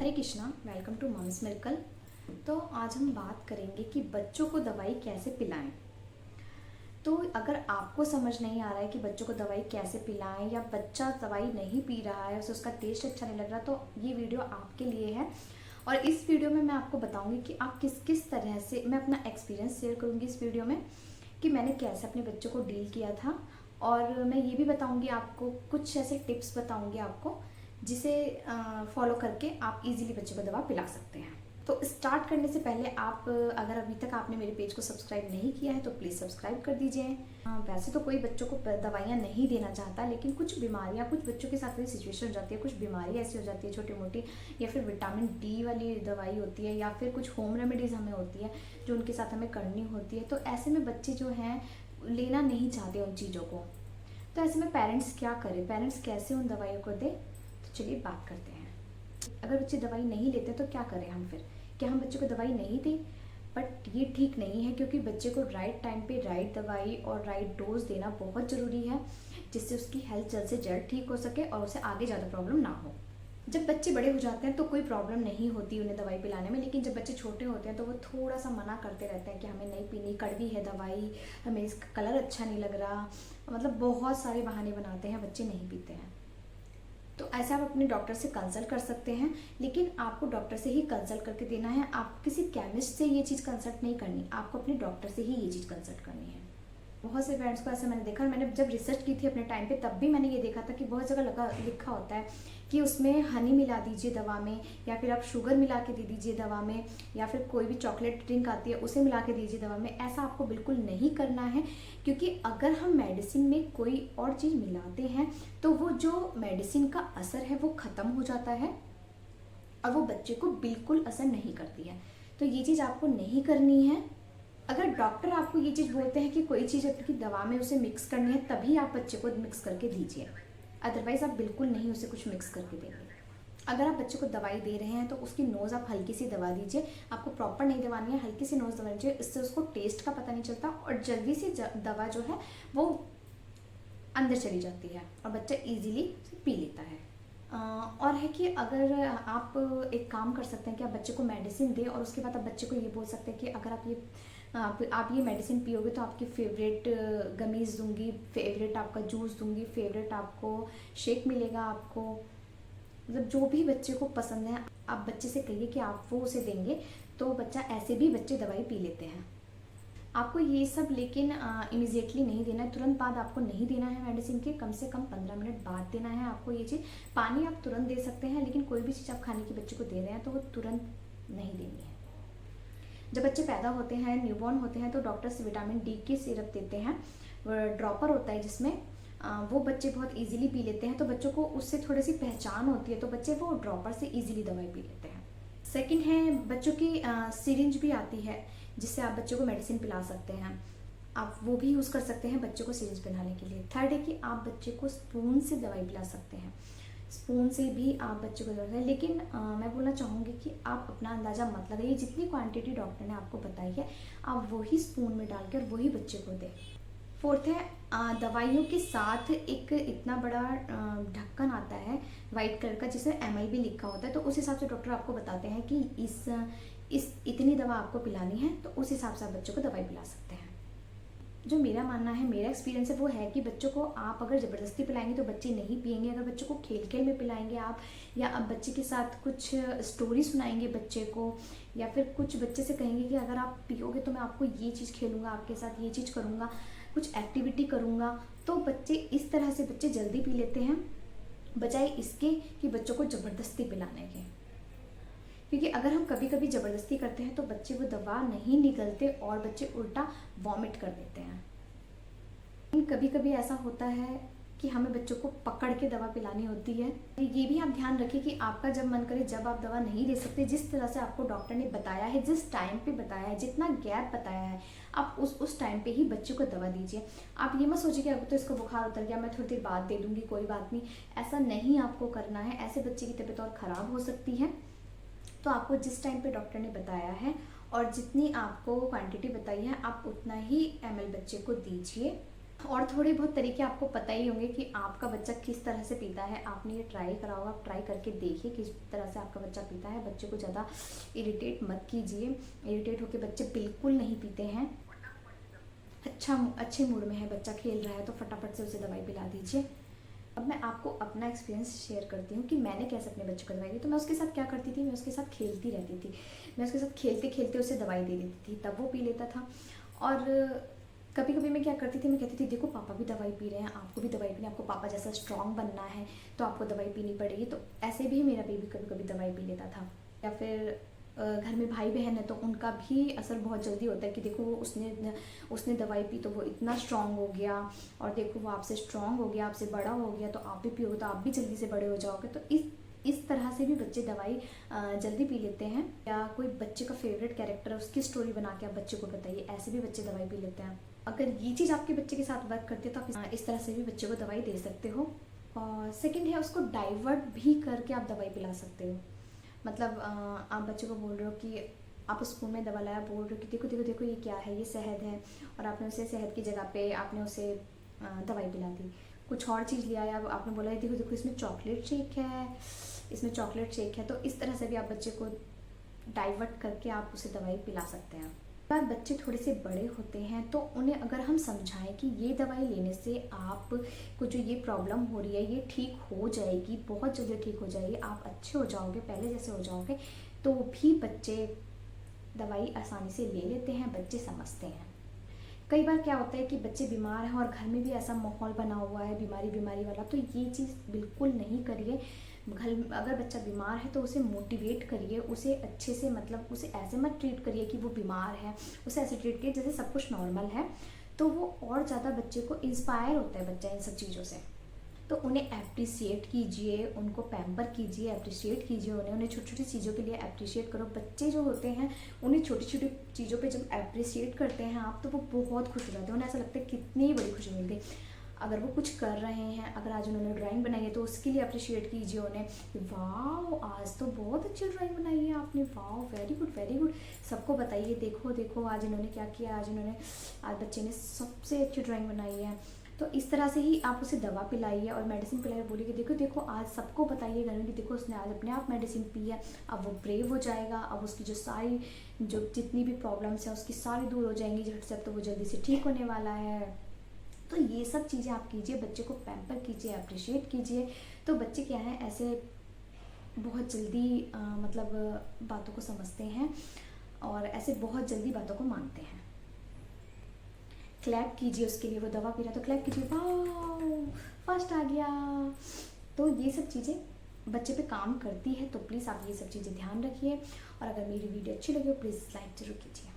Hare Krishna, welcome to mum's miracle. तो आज हम बात करेंगे कि बच्चों को दवाई कैसे पिलाएं। तो अगर आपको समझ नहीं आ रहा है कि बच्चों को दवाई कैसे पिलाएं या बच्चा दवाई नहीं पी रहा है, उसे उसका टेस्ट अच्छा नहीं लग रहा, तो ये वीडियो आपके लिए है। और इस वीडियो में मैं आपको बताऊंगी कि आप किस किस तरह से, मैं अपना एक्सपीरियंस शेयर करूंगी इस वीडियो में कि मैंने कैसे अपने बच्चों को डील किया था। और मैं ये भी बताऊंगी आपको, कुछ ऐसे टिप्स बताऊंगी आपको जिसे फॉलो करके आप इजीली बच्चों को दवा पिला सकते हैं। तो स्टार्ट करने से पहले आप, अगर अभी तक आपने मेरे पेज को सब्सक्राइब नहीं किया है तो प्लीज़ सब्सक्राइब कर दीजिए। वैसे तो कोई बच्चों को दवाइयाँ नहीं देना चाहता, लेकिन कुछ बीमारियाँ, कुछ बच्चों के साथ ऐसी सिचुएशन हो जाती है, कुछ बीमारियाँ ऐसी हो जाती है छोटी मोटी, या फिर विटामिन डी वाली दवाई होती है, या फिर कुछ होम रेमेडीज़ हमें होती है जो उनके साथ हमें करनी होती है। तो ऐसे में बच्चे जो हैं लेना नहीं चाहते उन चीज़ों को। तो ऐसे में पेरेंट्स क्या करें, पेरेंट्स कैसे उन दवाइयों को दें, तो चलिए बात करते हैं। अगर बच्चे दवाई नहीं लेते तो क्या करें हम फिर, क्या हम बच्चे को दवाई नहीं दें? बट ये ठीक नहीं है, क्योंकि बच्चे को राइट टाइम पे राइट दवाई और राइट डोज देना बहुत ज़रूरी है, जिससे उसकी हेल्थ जल्द से जल्द ठीक हो सके और उसे आगे ज़्यादा प्रॉब्लम ना हो। जब बच्चे बड़े हो जाते हैं तो कोई प्रॉब्लम नहीं होती उन्हें दवाई पिलाने में, लेकिन जब बच्चे छोटे होते हैं तो वो थोड़ा सा मना करते रहते हैं कि हमें नहीं पीनी, कड़वी है दवाई, हमें इसका कलर अच्छा नहीं लग रहा, मतलब बहुत सारे बहाने बनाते हैं, बच्चे नहीं पीते हैं। तो ऐसा आप अपने डॉक्टर से कंसल्ट कर सकते हैं, लेकिन आपको डॉक्टर से ही कंसल्ट करके देना है। आप किसी केमिस्ट से ये चीज़ कंसल्ट नहीं करनी, आपको अपने डॉक्टर से ही ये चीज़ कंसल्ट करनी है। बहुत से पेरेंट्स को ऐसा मैंने देखा, मैंने जब रिसर्च की थी अपने टाइम पे तब भी मैंने ये देखा था कि बहुत जगह लिखा होता है कि उसमें हनी मिला दीजिए दवा में, या फिर आप शुगर मिला के दे दीजिए दवा में, या फिर कोई भी चॉकलेट ड्रिंक आती है उसे मिला के दीजिए दवा में। ऐसा आपको बिल्कुल नहीं करना है, क्योंकि अगर हम मेडिसिन में कोई और चीज़ मिलाते हैं तो वो जो मेडिसिन का असर है वो ख़त्म हो जाता है और वो बच्चे को बिल्कुल असर नहीं करती है। तो ये चीज़ आपको नहीं करनी है। अगर डॉक्टर आपको ये चीज़ बोलते हैं कि कोई चीज़ आपकी दवा में उसे मिक्स करनी है, तभी आप बच्चे को मिक्स करके दीजिए, अदरवाइज़ आप बिल्कुल नहीं उसे कुछ मिक्स करके देंगे। अगर आप बच्चे को दवाई दे रहे हैं तो उसकी नोज़ आप हल्की सी दबा दीजिए, आपको प्रॉपर नहीं दबानी है, हल्की सी नोज़ दबा दीजिए, इससे उसको टेस्ट का पता नहीं चलता और जल्दी से दवा जो है वो अंदर चली जाती है और बच्चा ईजिली पी लेता है। और है कि अगर आप एक काम कर सकते हैं कि आप बच्चे को मेडिसिन दें और उसके बाद आप बच्चे को ये बोल सकते हैं कि अगर आप ये मेडिसिन पियोगे तो आपकी फेवरेट गमीज़ दूंगी, फेवरेट आपका जूस दूंगी, फेवरेट आपको शेक मिलेगा, आपको मतलब जो भी बच्चे को पसंद है आप बच्चे से कहिए कि आप वो उसे देंगे, तो बच्चा, ऐसे भी बच्चे दवाई पी लेते हैं। आपको ये सब लेकिन इमीडिएटली नहीं देना है, तुरंत बाद आपको नहीं देना है मेडिसिन के, कम से कम 15 मिनट बाद देना है आपको ये चीज़। पानी आप तुरंत दे सकते हैं, लेकिन कोई भी चीज़ आप खाने की बच्चे को दे रहे हैं तो वो तुरंत नहीं देनी है। जब बच्चे पैदा होते हैं, न्यूबॉर्न होते हैं, तो डॉक्टर्स विटामिन डी की सिरप देते हैं, ड्रॉपर होता है जिसमें वो बच्चे बहुत इजीली पी लेते हैं। तो बच्चों को उससे थोड़ी सी पहचान होती है, तो बच्चे वो ड्रॉपर से इजीली दवाई पी लेते हैं। सेकंड है, बच्चों की सिरिंज भी आती है जिससे आप बच्चों को मेडिसिन पिला सकते हैं, आप वो भी यूज़ कर सकते हैं बच्चों को सिरिंज पिलाने के लिए। थर्ड है कि आप बच्चे को स्पून से दवाई पिला सकते हैं, स्पून से भी आप बच्चे को दवाई, लेकिन मैं बोलना चाहूँगी कि आप अपना अंदाज़ा मत लगाइए, जितनी क्वांटिटी डॉक्टर ने आपको बताई है आप वही स्पून में डालकर वही बच्चे को दें। फोर्थ है, दवाइयों के साथ एक इतना बड़ा ढक्कन आता है वाइट कलर का जिसमें ML भी लिखा होता है, तो उस हिसाब से डॉक्टर आपको बताते हैं कि इस इतनी दवा आपको पिलानी है, तो उस हिसाब से आप बच्चों को दवाई पिला सकते हैं। जो मेरा मानना है, मेरा एक्सपीरियंस है, वो है कि बच्चों को आप अगर ज़बरदस्ती पिलाएंगे तो बच्चे नहीं पिएंगे। अगर बच्चों को खेल खेल में पिलाएंगे आप, या अब बच्चे के साथ कुछ स्टोरी सुनाएंगे बच्चे को, या फिर कुछ बच्चे से कहेंगे कि अगर आप पियोगे तो मैं आपको ये चीज़ खेलूँगा, आपके साथ ये चीज़ करूँगा, कुछ एक्टिविटी करूँगा, तो बच्चे इस तरह से बच्चे जल्दी पी लेते हैं, बजाय इसके कि बच्चों को ज़बरदस्ती पिलाने के। क्योंकि अगर हम कभी कभी ज़बरदस्ती करते हैं तो बच्चे वो दवा नहीं निगलते और बच्चे उल्टा वॉमिट कर देते हैं। कभी कभी ऐसा होता है कि हमें बच्चों को पकड़ के दवा पिलानी होती है। ये भी आप ध्यान रखिए कि आपका जब मन करे जब आप दवा नहीं दे सकते, जिस तरह से आपको डॉक्टर ने बताया है, जिस टाइम पे बताया है, जितना गैप बताया है, आप उस टाइम पे ही बच्चे को दवा दीजिए। आप ये मत सोचिए कि अब तो इसको बुखार उतर गया, मैं थोड़ी देर बाद दे दूंगी, कोई बात नहीं, ऐसा नहीं आपको करना है। ऐसे बच्चे की तबीयत और ख़राब हो सकती है। तो आपको जिस टाइम पे डॉक्टर ने बताया है और जितनी आपको क्वांटिटी बताई है आप उतना ही ML बच्चे को दीजिए। और थोड़े बहुत तरीके आपको पता ही होंगे कि आपका बच्चा किस तरह से पीता है। आपने ये ट्राई करा होगा, आप ट्राई करके देखिए किस तरह से आपका बच्चा पीता है। बच्चे को ज़्यादा इरिटेट मत कीजिए, इरिटेट होकर बच्चे बिल्कुल नहीं पीते हैं। अच्छे मूड में है बच्चा, खेल रहा है, तो फटाफट से उसे दवाई पिला दीजिए। अब मैं आपको अपना एक्सपीरियंस शेयर करती हूँ कि मैंने कैसे अपने बच्चे को दवाई दी। तो मैं उसके साथ क्या करती थी, मैं उसके साथ खेलती रहती थी। मैं उसके साथ खेलते खेलते उसे दवाई दे देती थी, तब वो पी लेता था। और कभी कभी मैं क्या करती थी, मैं कहती थी देखो पापा भी दवाई पी रहे हैं, आपको भी दवाई पीनी है, आपको पापा जैसा स्ट्रांग बनना है तो आपको दवाई पीनी पड़ेगी। तो ऐसे भी मेरा बेबी कभी कभी दवाई पी लेता था। या फिर घर में भाई बहन है तो उनका भी असर बहुत जल्दी होता है कि देखो वो उसने दवाई पी तो वो इतना स्ट्रांग हो गया, और देखो वो आपसे स्ट्रांग हो गया, आपसे बड़ा हो गया, तो आप भी पियोगे तो आप भी जल्दी से बड़े हो जाओगे। तो इस तरह से भी बच्चे दवाई जल्दी पी लेते हैं। या कोई बच्चे का फेवरेट कैरेक्टर है, उसकी स्टोरी बना के आप बच्चे को बताइए, ऐसे भी बच्चे दवाई पी लेते हैं। अगर ये चीज़ आपके बच्चे के साथ वर्क करती है तो आप इस तरह से भी बच्चे को दवाई दे सकते हो। और सेकंड है, उसको डाइवर्ट भी करके आप दवाई पिला सकते हो। मतलब आप बच्चे को बोल रहे हो कि आप स्पून में दवा लाया, बोल रहे हो कि देखो देखो देखो ये क्या है, ये शहद है, और आपने उसे शहद की जगह पे आपने उसे दवाई पिला दी। कुछ और चीज़ लिया या आपने बोला देखो देखो इसमें चॉकलेट शेक है, इसमें चॉकलेट शेक है। तो इस तरह से भी आप बच्चे को डाइवर्ट करके आप उसे दवाई पिला सकते हैं। बार बच्चे थोड़े से बड़े होते हैं तो उन्हें अगर हम समझाएं कि ये दवाई लेने से आपको जो ये प्रॉब्लम हो रही है ये ठीक हो जाएगी, बहुत जल्दी ठीक हो जाएगी, आप अच्छे हो जाओगे, पहले जैसे हो जाओगे, तो भी बच्चे दवाई आसानी से ले लेते हैं, बच्चे समझते हैं। कई बार क्या होता है कि बच्चे बीमार हैं और घर में भी ऐसा माहौल बना हुआ है बीमारी वाला, तो ये चीज़ बिल्कुल नहीं करिए। घर अगर बच्चा बीमार है तो उसे मोटिवेट करिए, उसे अच्छे से, मतलब उसे ऐसे मत ट्रीट करिए कि वो बीमार है, उसे ऐसे ट्रीट करिए जैसे सब कुछ नॉर्मल है। तो वो और ज़्यादा बच्चे को इंस्पायर होता है बच्चा इन सब चीज़ों से। तो उन्हें अप्रिसिएट कीजिए, उनको पैम्पर कीजिए, अप्रिशिएट कीजिए, उन्हें छोटी छोटी चीज़ों के लिए अप्रिशिएट करो। बच्चे जो होते हैं उन्हें छोटी छोटी चीज़ों पे जब अप्रिशिएट करते हैं आप, तो वो बहुत खुश हो जाते हैं, उन्हें ऐसा लगता है कितनी बड़ी खुशी मिल गई। अगर वो कुछ कर रहे हैं, अगर आज उन्होंने ड्राइंग बनाई है तो उसके लिए अप्रिशिएट कीजिए उन्हें, वाह आज तो बहुत अच्छी ड्राइंग बनाई है आपने, वाह वेरी गुड वेरी गुड। सबको बताइए देखो देखो आज इन्होंने क्या किया, आज बच्चे ने सबसे अच्छी ड्राइंग बनाई है। तो इस तरह से ही आप उसे दवा पिलाइए और मेडिसिन पिलाइए, बोलिए कि देखो देखो आज सबको बताइए घर में कि देखो उसने आज अपने आप मेडिसिन पी है, अब वो ब्रेव हो जाएगा, अब उसकी जो जितनी भी प्रॉब्लम्स हैं उसकी सारी दूर हो जाएंगी झट से, अब तो वो जल्दी से ठीक होने वाला है। तो ये सब चीज़ें आप कीजिए, बच्चे को पैम्पर कीजिए, अप्रिशिएट कीजिए। तो बच्चे क्या है ऐसे बहुत जल्दी मतलब बातों को समझते हैं और ऐसे बहुत जल्दी बातों को मानते हैं। क्लैप कीजिए उसके लिए, वो दवा पी रहा है तो क्लैप कीजिए, वाह फर्स्ट आ गया। तो ये सब चीज़ें बच्चे पे काम करती है, तो प्लीज़ आप ये सब चीज़ें ध्यान रखिए। और अगर मेरी वीडियो अच्छी लगे प्लीज़ लाइक ज़रूर कीजिए।